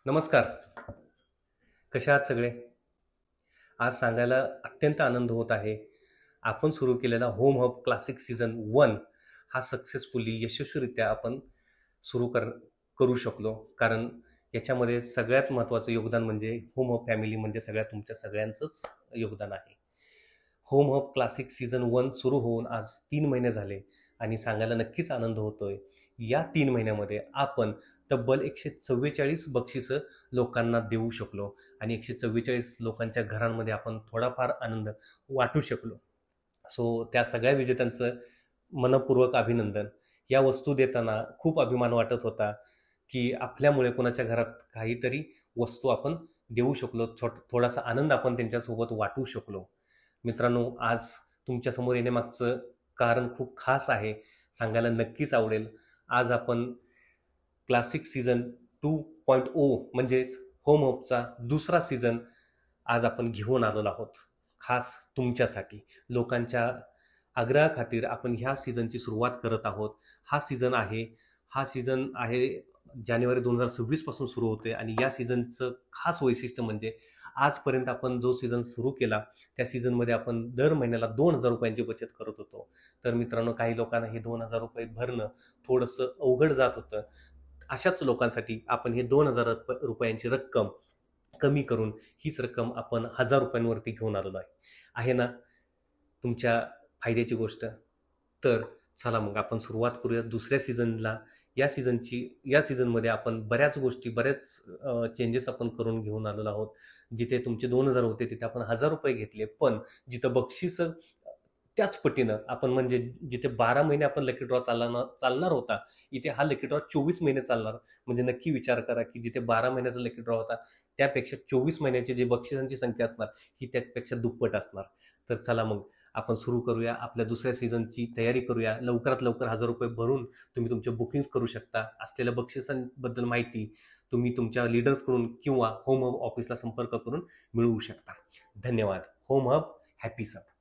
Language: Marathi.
नमस्कार. कशा आहात सगळे? आज सांगायला अत्यंत आनंद होत आहे. आपण सुरू केलेला होम हब क्लासिक सीझन 1 हा सक्सेसफुली यशस्वीरित्या आपण सुरू करू शकलो. कारण याच्यामध्ये सगळ्यात महत्त्वाचं योगदान म्हणजे होम हब फॅमिली म्हणजे तुमच्या सगळ्यांचंच योगदान आहे. होम हब क्लासिक सीझन 1 सुरू होऊन आज 3 महिने झाले आणि सांगायला नक्कीच आनंद होतोय. या 3 महिन्यामध्ये आपण तब्बल 144 बक्षिसं लोकांना देऊ शकलो आणि 144 लोकांच्या घरांमध्ये आपण थोडाफार आनंद वाटू शकलो. त्या सगळ्या विजेत्यांचं मनपूर्वक अभिनंदन. या वस्तू देताना खूप अभिमान वाटत होता की आपल्यामुळे कोणाच्या घरात काहीतरी वस्तू आपण देऊ शकलो, थोडासा आनंद आपण त्यांच्यासोबत वाटू शकलो. मित्रांनो, आज तुमच्यासमोर येण्यामागचं कारण खूप खास आहे, सांगायला नक्कीच आवडेल. आज आपण क्लासिक सीझन 2.0 म्हणजेच होम हबचा दुसरा सीझन आज आपण घेऊन आलेलो आहोत. खास तुमच्यासाठी लोकांच्या आग्रहाखातीर आपण ह्या सीझनची सुरुवात करत आहोत. हा सीझन आहे जानेवारी 2026 पासून सुरू होते आणि या सीझनचं खास वैशिष्ट्य म्हणजे आजपर्यंत आपण जो सीझन सुरू केला त्या सीझनमध्ये आपण दर महिन्याला 2,000 रुपयांची बचत करत होतो. तर मित्रांनो, काही लोकांना हे 2,000 रुपये भरणं थोडंसं अवघड जात होतं. अशाच लोकांसाठी आपण हे 2,000 रुपयांची रक्कम कमी करून हीच रक्कम आपण 1,000 रुपयांवरती घेऊन आलेलो आहे ना तुमच्या फायद्याची गोष्ट. तर चला मग आपण सुरुवात करूया दुसऱ्या सीझनला. या सीझनमध्ये आपण बऱ्याच गोष्टी, बरेच चेंजेस आपण करून घेऊन आलेलो आहोत. जिथे तुमचे 2,000 होते तिथे आपण 1,000 रुपये घेतले, पण जिथं बक्षीस त्याच पटीनं आपण, म्हणजे जिथे 12 महिने आपण लकी ड्रॉ चालणार होता, इथे हा लकी ड्रॉ 24 महिने चालणार. म्हणजे नक्की विचार करा की जिथे 12 महिन्याचा लकी ड्रॉ होता त्यापेक्षा 24 महिन्याची जी बक्षिसांची संख्या असणार ही त्यापेक्षा दुप्पट असणार. तर चला मग आपण सुरू करूया, आपल्या दुसऱ्या सीझनची तयारी करूया. लवकरात लवकर 1,000 रुपये भरून तुम्ही तुमचे बुकिंग्स करू शकता. असलेल्या बक्षिसांबद्दल माहिती तुम्ही तुमच्या लीडर्सकडून किंवा होम हब ऑफिसला संपर्क करून मिळवू शकता. धन्यवाद. होम हब हॅपी सब.